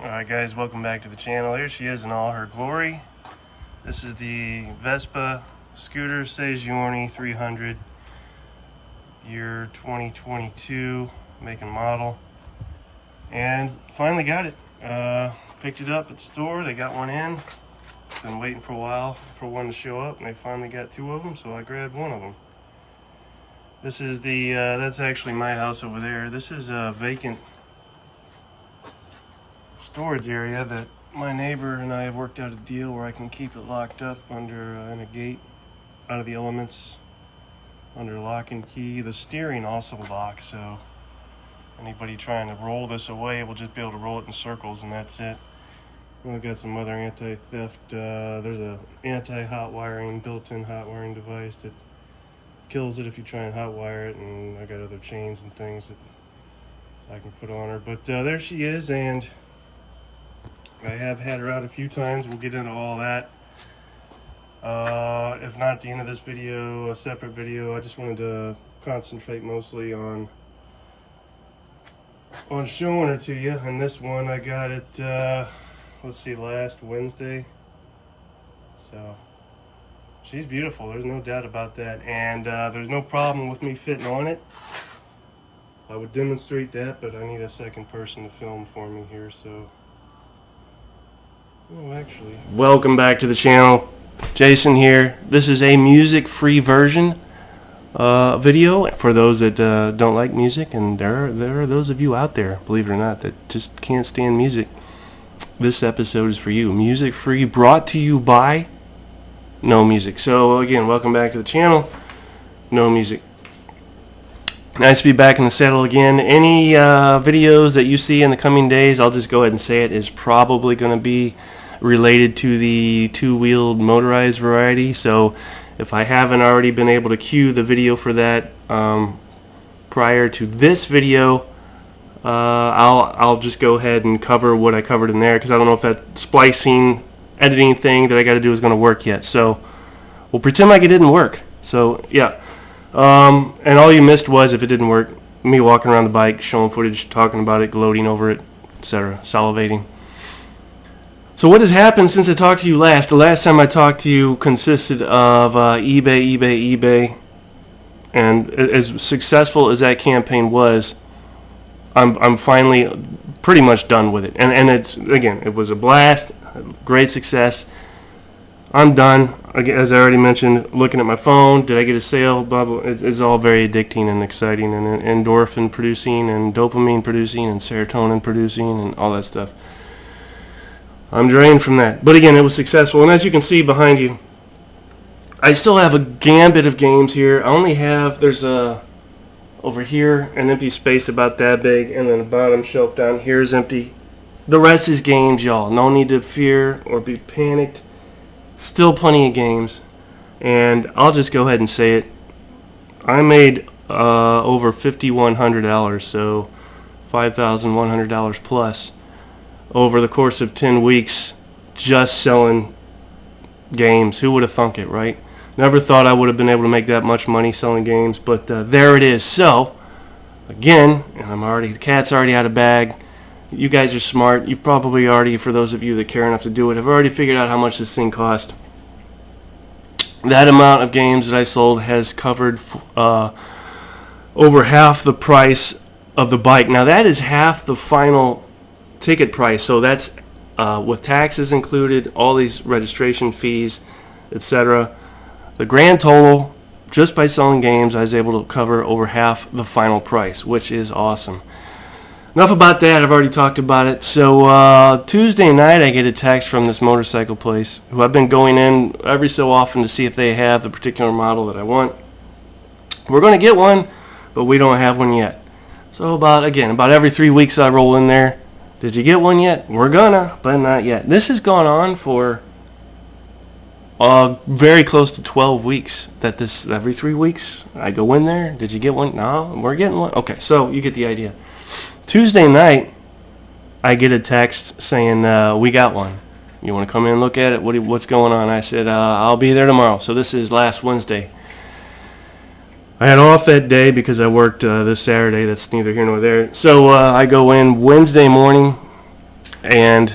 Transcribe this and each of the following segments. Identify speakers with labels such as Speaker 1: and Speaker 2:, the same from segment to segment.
Speaker 1: Alright guys, welcome back to the channel. Here she is in all her glory. This is the Vespa Sei Giorni 300, year 2022, make and model. And finally got it. Picked it up at the store, they got one in. Been waiting for a while for one to show up, and they finally got two of them, so I grabbed one of them. This is the, that's actually my house over there. This is a vacant storage area that my neighbor and I have worked out a deal where I can keep it locked up under in a gate, out of the elements, under lock and key. The steering also locks, so anybody trying to roll this away will just be able to roll it in circles, and that's it. I've got some other anti-theft. There's a anti-hot wiring, built-in hot wiring device that kills it if you try and hot wire it, and I got other chains and things that I can put on her. But there she is, and I have had her out a few times. We'll get into all that. If not at the end of this video, a separate video. I just wanted to concentrate mostly on showing her to you. And this one, I got it, let's see, last Wednesday. So she's beautiful, there's no doubt about that. And there's no problem with me fitting on it. I would demonstrate that, but I need a second person to film for me here, so. Oh, actually. Welcome back to the channel. Jason here. This is a music-free version video for those that don't like music, and there are those of you out there, believe it or not, that just can't stand music. This episode is for you. Music-free, brought to you by No Music. So again, welcome back to the channel. No Music. Nice to be back in the saddle again. Any videos that you see in the coming days, I'll just go ahead and say it, is probably going to be related to the two-wheeled motorized variety. So if I haven't already been able to cue the video for that prior to this video, I'll just go ahead and cover what I covered in there, because I don't know if that splicing editing thing that I got to do is going to work yet. So we'll pretend like it didn't work. So yeah. And all you missed was, if it didn't work, me walking around the bike, showing footage, talking about it, gloating over it, etc., salivating. So what has happened since I talked to you last? The last time I talked to you consisted of eBay, and as successful as that campaign was, I'm finally pretty much done with it. And it's, again, it was a blast, great success. I'm done. As I already mentioned, looking at my phone, did I get a sale? Blah, blah. It's all very addicting and exciting, and endorphin producing, and dopamine producing, and serotonin producing, and all that stuff. I'm drained from that. But again, it was successful. And as you can see behind you, I still have a gambit of games here. I only have, there's over here, an empty space about that big, and then the bottom shelf down here is empty. The rest is games, y'all. No need to fear or be panicked. Still plenty of games, and I'll just go ahead and say it. I made over $5,100, so $5,100 plus, over the course of 10 weeks just selling games. Who would have thunk it, right? Never thought I would have been able to make that much money selling games, but there it is. So, again, and the cat's already out of bag. You guys are smart. You've probably already, for those of you that care enough to do it, have already figured out how much this thing cost. That amount of games that I sold has covered over half the price of the bike. Now that is half the final ticket price. So that's with taxes included, all these registration fees, etc. The grand total, just by selling games, I was able to cover over half the final price, which is awesome. Enough about that. I've already talked about it. So Tuesday night I get a text from this motorcycle place, who I've been going in every so often to see if they have the particular model that I want. We're going to get one, but we don't have one yet. So about every 3 weeks I roll in there. Did you get one yet? We're gonna, but not yet. This has gone on for very close to 12 weeks. That this, every 3 weeks I go in there. Did you get one? No, we're getting one. Okay, so you get the idea. Tuesday night, I get a text saying, we got one. You want to come in and look at it? What's going on? I said, I'll be there tomorrow. So this is last Wednesday. I had off that day because I worked this Saturday. That's neither here nor there. So I go in Wednesday morning. and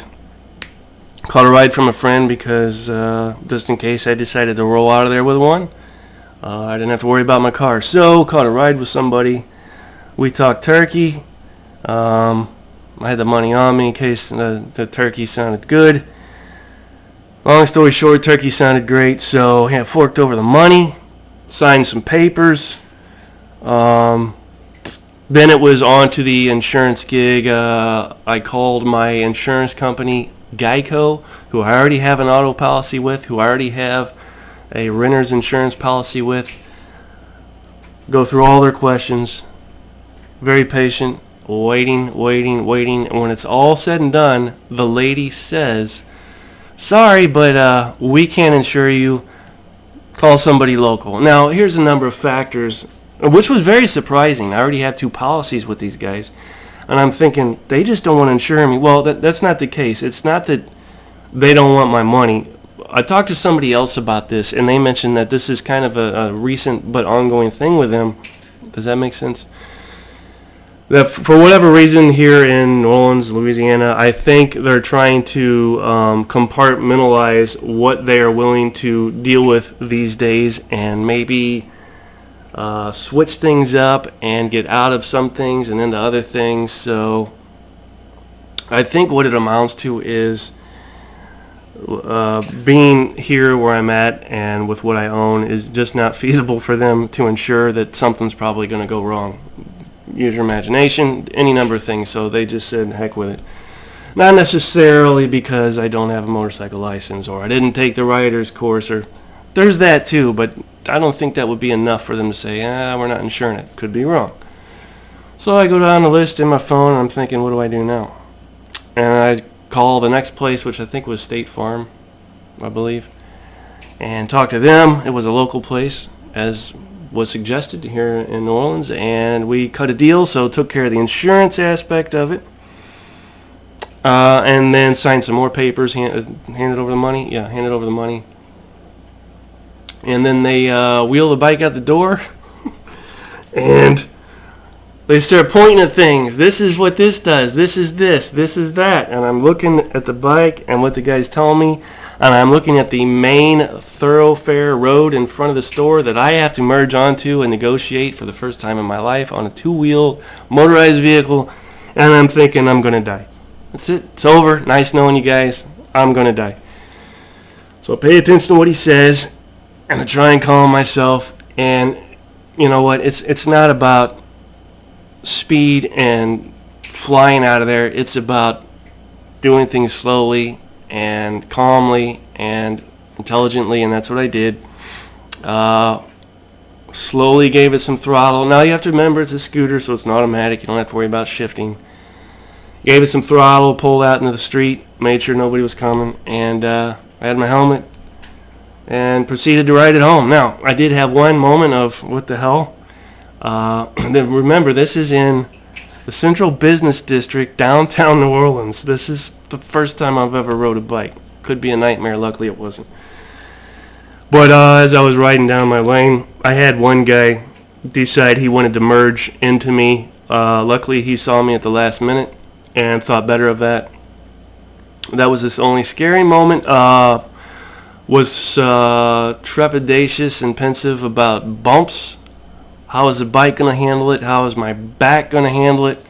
Speaker 1: caught a ride from a friend because just in case I decided to roll out of there with one, I didn't have to worry about my car. So caught a ride with somebody. We talked turkey. I had the money on me in case the turkey sounded good. Long story short, turkey sounded great, so I forked over the money, signed some papers. Then it was on to the insurance gig. I called my insurance company, Geico, who I already have an auto policy with, who I already have a renter's insurance policy with. Go through all their questions. Very patient, waiting. And when it's all said and done, the lady says, "Sorry, but we can't insure you. Call somebody local." Now, here's a number of factors, which was very surprising. I already have 2 policies with these guys. And I'm thinking, they just don't want to insure me. Well, that's not the case. It's not that they don't want my money. I talked to somebody else about this, and they mentioned that this is kind of a recent but ongoing thing with them. Does that make sense? That for whatever reason here in New Orleans, Louisiana, I think they're trying to compartmentalize what they are willing to deal with these days, and maybe switch things up and get out of some things and into other things. So I think what it amounts to is being here where I'm at and with what I own is just not feasible for them to ensure that something's probably going to go wrong. Use your imagination, any number of things. So they just said, heck with it. Not necessarily because I don't have a motorcycle license or I didn't take the rider's course, or there's that too, but I don't think that would be enough for them to say, we're not insuring it. Could be wrong. So I go down the list in my phone and I'm thinking, what do I do now? And I call the next place, which I think was State Farm, I believe, and talk to them. It was a local place, as was suggested here in New Orleans, and we cut a deal, so took care of the insurance aspect of it, and then signed some more papers, handed over the money. Yeah, handed over the money. And then they wheel the bike out the door, and they start pointing at things. This is what this does. This is this. This is that. And I'm looking at the bike and what the guy's telling me, and I'm looking at the main thoroughfare road in front of the store that I have to merge onto and negotiate for the first time in my life on a 2-wheel motorized vehicle, and I'm thinking I'm going to die. That's it. It's over. Nice knowing you guys. I'm going to die. So I pay attention to what he says, and I try and calm myself. And you know what? It's not about speed and flying out of there. It's about doing things slowly and calmly and intelligently, and that's what I did. Slowly gave it some throttle. Now you have to remember it's a scooter, so it's an automatic. You don't have to worry about shifting. Gave it some throttle, pulled out into the street, made sure nobody was coming, and I had my helmet and proceeded to ride it home. Now, I did have one moment of, what the hell? Then remember, this is in the Central Business District, downtown New Orleans. This is the first time I've ever rode a bike. Could be a nightmare. Luckily, it wasn't. But as I was riding down my lane, I had one guy decide he wanted to merge into me. Luckily, he saw me at the last minute and thought better of that. That was his only scary moment. Was trepidatious and pensive about bumps. How is the bike going to handle it? How is my back going to handle it?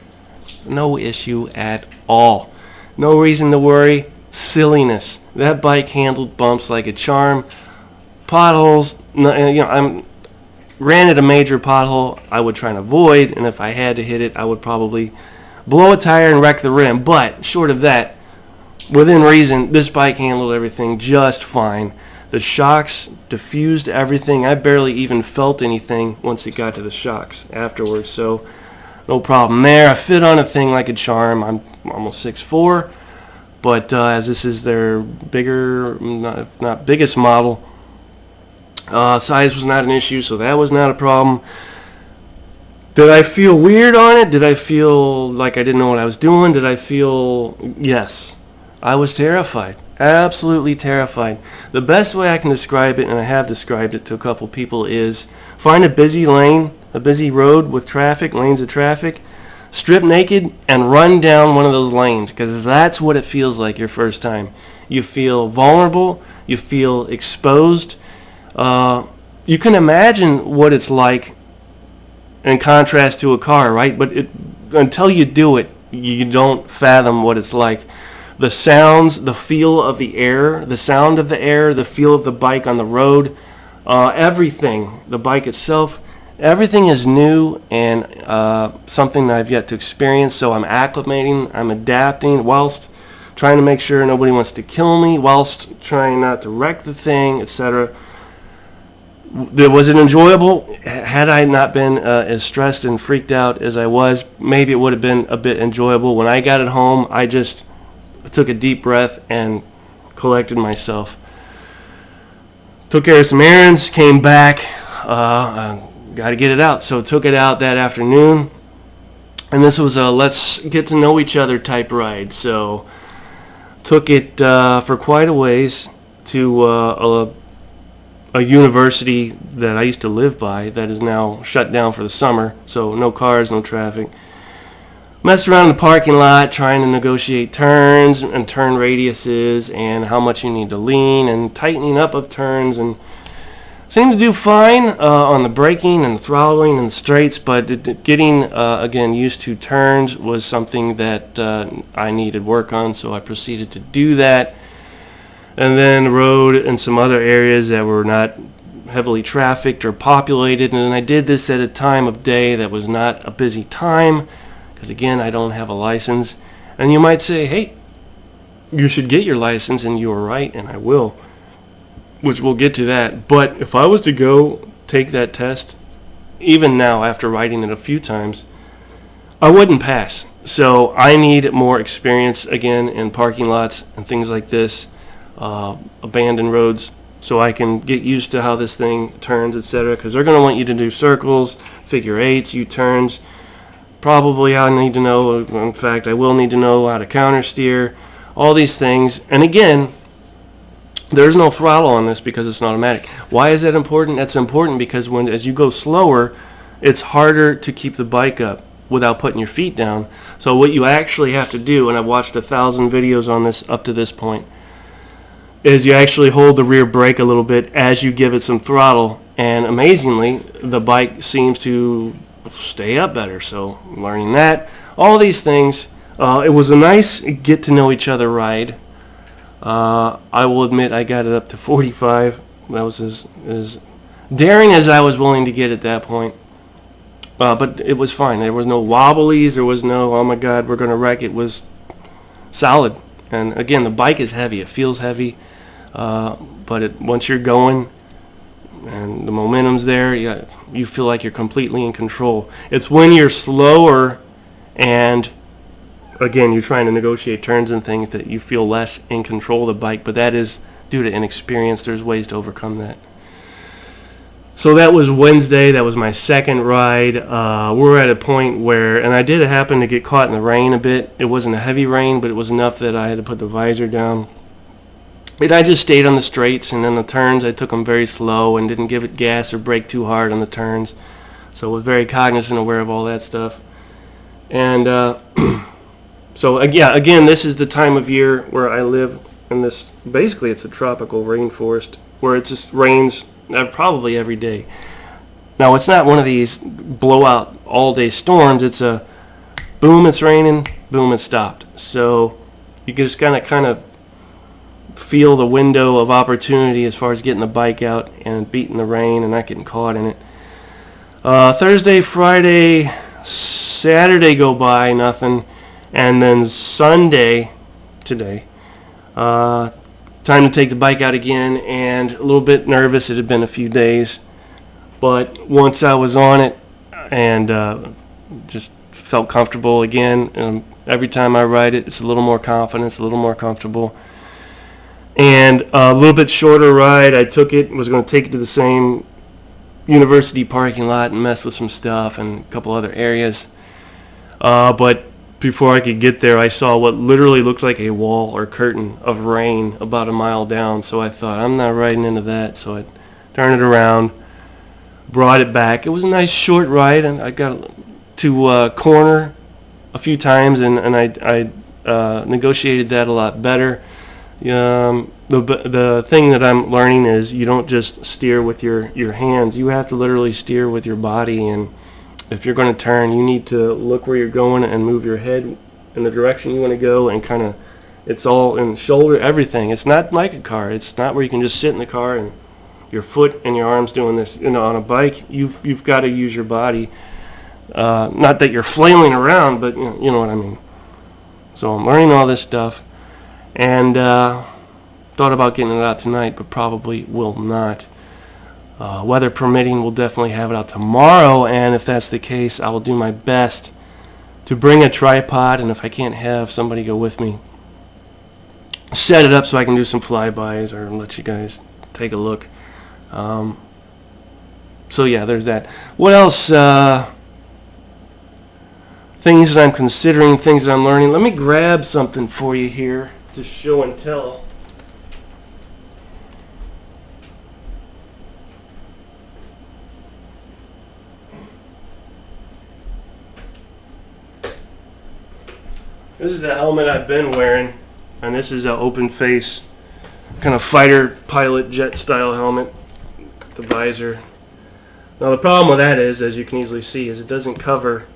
Speaker 1: No issue at all. No reason to worry. Silliness. That bike handled bumps like a charm. Potholes, I'm granted a major pothole I would try and avoid, and if I had to hit it, I would probably blow a tire and wreck the rim. But short of that, within reason, this bike handled everything just fine. The shocks diffused everything. I barely even felt anything once it got to the shocks afterwards, so no problem there. I fit on a thing like a charm. I'm almost 6'4", but as this is their bigger, if not biggest model, size was not an issue, so that was not a problem. Did I feel weird on it? Did I feel like I didn't know what I was doing? Did I feel... Yes. I was terrified. Absolutely terrified. The best way I can describe it, and I have described it to a couple people, is find a busy lane, a busy road with traffic, lanes of traffic. strip naked and run down one of those lanes, because that's what it feels like your first time. You feel vulnerable. You feel exposed. You can imagine what it's like in contrast to a car, right? But until you do it, you don't fathom what it's like. The sounds, the feel of the air, the sound of the air, the feel of the bike on the road, everything, the bike itself, everything is new and something that I've yet to experience. So I'm acclimating, I'm adapting whilst trying to make sure nobody wants to kill me, whilst trying not to wreck the thing, etc. Was it enjoyable? Had I not been as stressed and freaked out as I was, maybe it would have been a bit enjoyable. When I got it home, I just took a deep breath and collected myself. Took care of some errands, came back, got to get it out. So took it out that afternoon, and this was a let's get to know each other type ride. So took it for quite a ways to a university that I used to live by that is now shut down for the summer, so no cars, no traffic. Messed around in the parking lot trying to negotiate turns and turn radiuses and how much you need to lean and tightening up of turns, and seemed to do fine on the braking and the throttling and the straights, but getting again used to turns was something that I needed work on, so I proceeded to do that. And then rode in some other areas that were not heavily trafficked or populated, and I did this at a time of day that was not a busy time, because again, I don't have a license. And you might say, hey, you should get your license, and you are right, and I will, which we'll get to that. But if I was to go take that test, even now after riding it a few times, I wouldn't pass. So I need more experience again in parking lots and things like this, abandoned roads, so I can get used to how this thing turns, etc. Because they're going to want you to do circles, figure eights, U-turns. Probably I need to know, in fact, I will need to know how to counter steer, all these things. And again, there's no throttle on this because it's an automatic. Why is that important? That's important because as you go slower, it's harder to keep the bike up without putting your feet down. So what you actually have to do, and I've watched 1,000 videos on this up to this point, is you actually hold the rear brake a little bit as you give it some throttle, and amazingly, the bike seems to stay up better. So learning that, all these things, it was a nice get to know each other ride. I will admit I got it up to 45. That was as daring as I was willing to get at that point. But it was fine. There was no wobblies. There was no, oh my God, we're going to wreck. It was solid. And again, the bike is heavy. It feels heavy. But once you're going and the momentum's there, you feel like you're completely in control. It's when you're slower and, again, you're trying to negotiate turns and things that you feel less in control of the bike. But that is due to inexperience. There's ways to overcome that. So that was Wednesday. That was my second ride. We're at a point where, and I did happen to get caught in the rain a bit. It wasn't a heavy rain, but it was enough that I had to put the visor down. And I just stayed on the straights, and then the turns, I took them very slow and didn't give it gas or brake too hard on the turns. So I was very cognizant, aware of all that stuff. And so, yeah, again, this is the time of year where I live in this, basically it's a tropical rainforest where it just rains probably every day. Now, it's not one of these blowout all-day storms. It's a boom, it's raining, boom, it stopped. So you just kind of feel the window of opportunity as far as getting the bike out and beating the rain and not getting caught in it. Thursday, Friday, Saturday go by, nothing. And then Sunday, today, time to take the bike out again, and a little bit nervous. It had been a few days. But once I was on it and just felt comfortable again, every time I ride it, it's a little more confidence, a little more comfortable. And a little bit shorter ride, I took it, was going to take it to the same university parking lot and mess with some stuff and a couple other areas. But before I could get there, I saw what literally looked like a wall or curtain of rain about a mile down. So I thought, I'm not riding into that. So I turned it around, brought it back. It was a nice short ride, and I got to corner a few times, and I negotiated that a lot better. The thing that I'm learning is you don't just steer with your hands. You have to literally steer with your body, and if you're going to turn, you need to look where you're going and move your head in the direction you want to go, and kind of, it's all in shoulder, everything. It's not like a car. It's not where you can just sit in the car and your foot and your arms doing this. On a bike, you've got to use your body. Not that you're flailing around, but you know what I mean. So I'm learning all this stuff, and thought about getting it out tonight, but probably will not. Weather permitting, we'll definitely have it out tomorrow, and if that's the case, I will do my best to bring a tripod, and if I can't have somebody go with me, set it up so I can do some flybys or let you guys take a look. So yeah, there's that. What else? Things that I'm considering, things that I'm learning. Let me grab something for you here to show and tell. This is the helmet I've been wearing, and this is an open face, kind of fighter pilot jet style helmet. The visor. Now the problem with that is, as you can easily see, is it doesn't cover,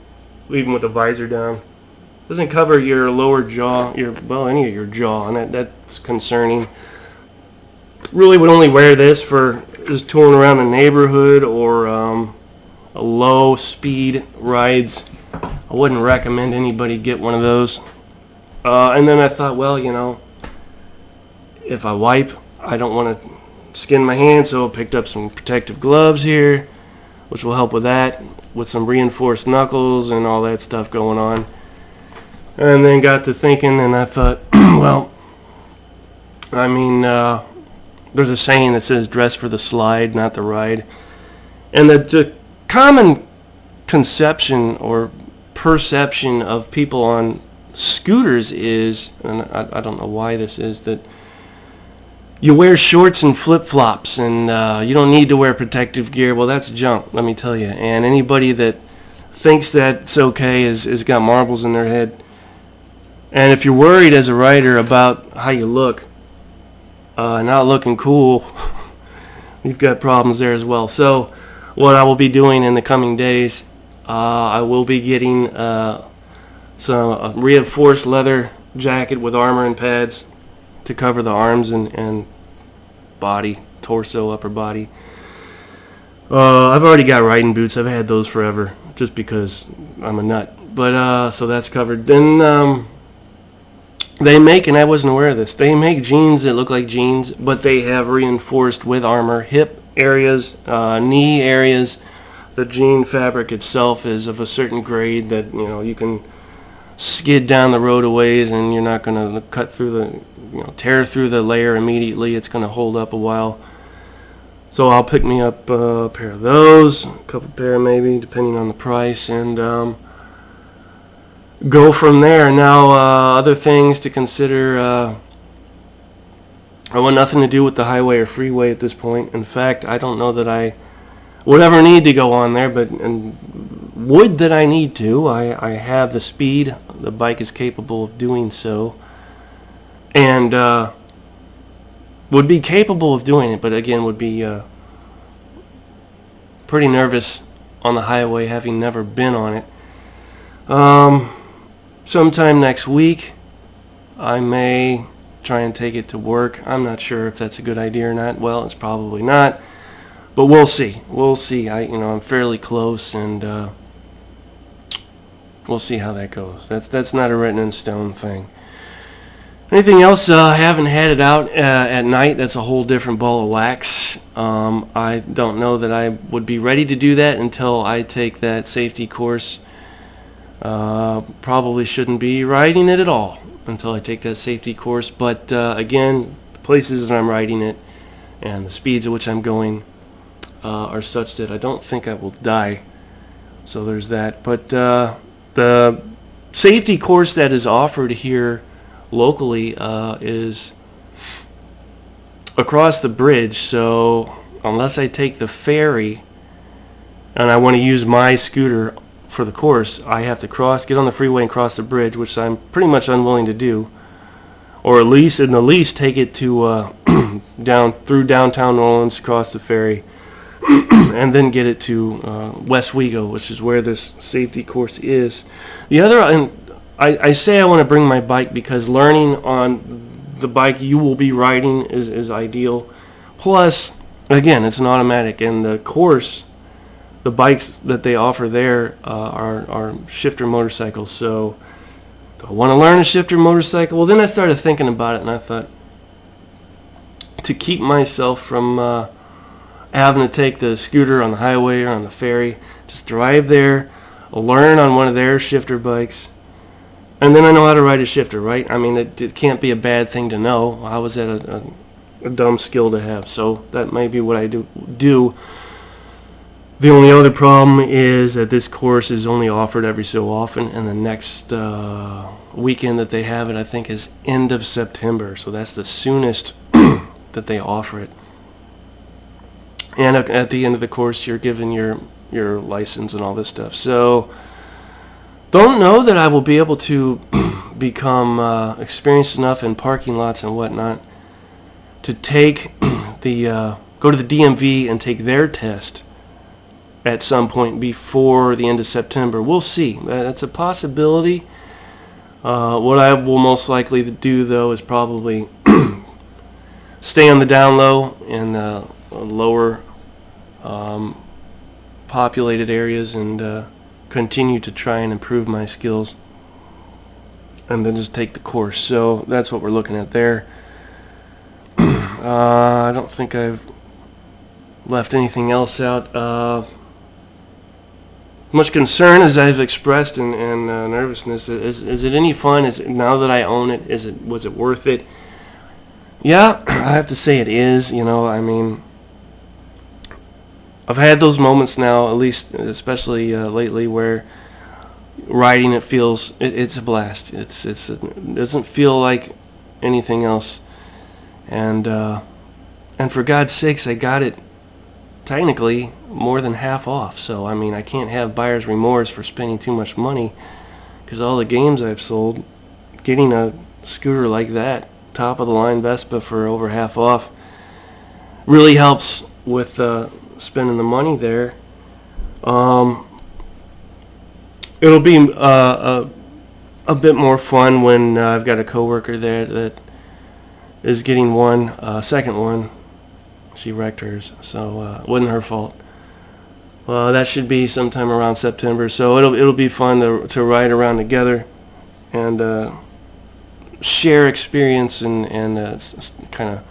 Speaker 1: even with the visor down, it doesn't cover your lower jaw, any of your jaw, and that's concerning. Really would only wear this for just touring around the neighborhood or a low speed rides. I wouldn't recommend anybody get one of those. And then I thought, well, if I wipe, I don't want to skin my hands, so I picked up some protective gloves here, which will help with that, with some reinforced knuckles and all that stuff going on. And then got to thinking, and I thought, well, I mean, there's a saying that says dress for the slide, not the ride. And the common conception or perception of people on scooters is, and I don't know why this is, that you wear shorts and flip-flops and you don't need to wear protective gear. Well, that's junk, let me tell you. And anybody that thinks that's okay has got marbles in their head. And if you're worried as a rider about how you look, not looking cool, you've got problems there as well. So what I will be doing in the coming days, I will be getting some reinforced leather jacket with armor and pads to cover the arms and body, torso, upper body. I've already got riding boots. I've had those forever just because I'm a nut. But so that's covered. Then they make, and I wasn't aware of this, they make jeans that look like jeans, but they have reinforced with armor hip areas, knee areas. The jean fabric itself is of a certain grade that you can skid down the road a ways, and you're not going to cut through the, tear through the layer immediately. It's going to hold up a while. So I'll pick me up a pair of those, a couple pair maybe, depending on the price, and go from there. Now, other things to consider. I want nothing to do with the highway or freeway at this point. In fact, I don't know that I would ever need to go on there, but would that I need to. I have the speed. The bike is capable of doing so, and would be capable of doing it, but again would be pretty nervous on the highway, having never been on it. Sometime next week I may try and take it to work. I'm not sure if that's a good idea or not. Well, it's probably not, but we'll see. I'm fairly close, and we'll see how that goes. That's not a written in stone thing. Anything else? I haven't had it out at night. That's a whole different ball of wax. I don't know that I would be ready to do that until I take that safety course. Probably shouldn't be riding it at all until I take that safety course. But again, the places that I'm riding it and the speeds at which I'm going are such that I don't think I will die. So there's that. But the safety course that is offered here locally is across the bridge, so unless I take the ferry and I want to use my scooter for the course, I have to get on the freeway and cross the bridge, which I'm pretty much unwilling to do, or at least take it to down through downtown New Orleans, cross the ferry, and then get it to West Wego, which is where this safety course is. The other, and I say I want to bring my bike because learning on the bike you will be riding is ideal. Plus, again, it's an automatic, and the course, the bikes that they offer there are shifter motorcycles. So, do I want to learn a shifter motorcycle? Well, then I started thinking about it, and I thought, to keep myself from having to take the scooter on the highway or on the ferry, just drive there, learn on one of their shifter bikes, and then I know how to ride a shifter, right? I mean, it can't be a bad thing to know. How is that a dumb skill to have? So that may be what I do. The only other problem is that this course is only offered every so often, and the next weekend that they have it, I think, is end of September. So that's the soonest that they offer it. And at the end of the course, you're given your license and all this stuff. So don't know that I will be able to become experienced enough in parking lots and whatnot to take go to the DMV and take their test at some point before the end of September. We'll see. That's a possibility. What I will most likely do, though, is probably stay on the down low in the lower populated areas and continue to try and improve my skills, and then just take the course. So that's what we're looking at there. I don't think I've left anything else out. Much concern as I've expressed and nervousness. Is it any fun? Now that I own it, was it worth it? Yeah, I have to say it is. I mean, I've had those moments now, at least, especially lately, where riding it feels it's a blast. It doesn't feel like anything else, and for God's sakes, I got it technically more than half off. So I mean, I can't have buyer's remorse for spending too much money, because all the games I've sold, getting a scooter like that, top of the line Vespa for over half off, really helps with spending the money there. It'll be a bit more fun when I've got a coworker there that is getting second one. She wrecked hers, so it wasn't her fault. That should be sometime around September, so it'll be fun to ride around together and share experience and kind of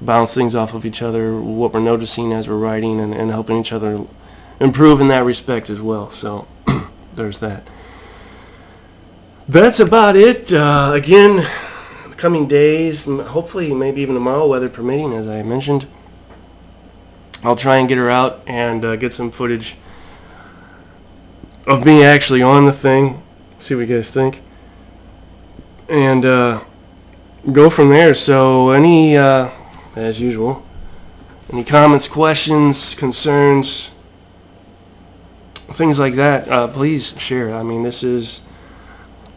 Speaker 1: bounce things off of each other, what we're noticing as we're riding, and helping each other improve in that respect as well. So there's that. That's about it. Again, the coming days, hopefully maybe even tomorrow, weather permitting, as I mentioned, I'll try and get her out and get some footage of me actually on the thing, see what you guys think, and go from there. So any, as usual, any comments, questions, concerns, things like that, please share. I mean, this is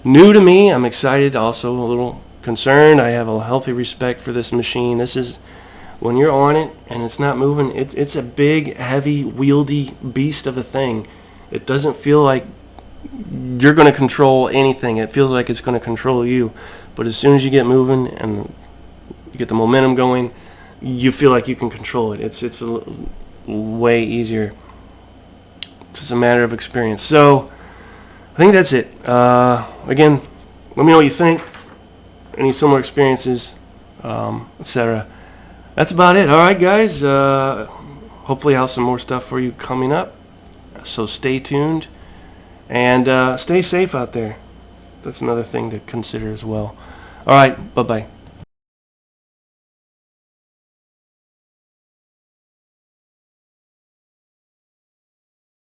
Speaker 1: new to me. I'm excited, also a little concerned. I have a healthy respect for this machine. This is, when you're on it and it's not moving, it's a big, heavy, wieldy beast of a thing. It doesn't feel like you're going to control anything. It feels like it's going to control you. But as soon as you get moving and you get the momentum going, you feel like you can control it. It's way easier. It's just a matter of experience. So I think that's it. Again, let me know what you think. Any similar experiences, etc. That's about it. All right, guys. Hopefully I'll have some more stuff for you coming up. So stay tuned and stay safe out there. That's another thing to consider as well. All right. Bye-bye.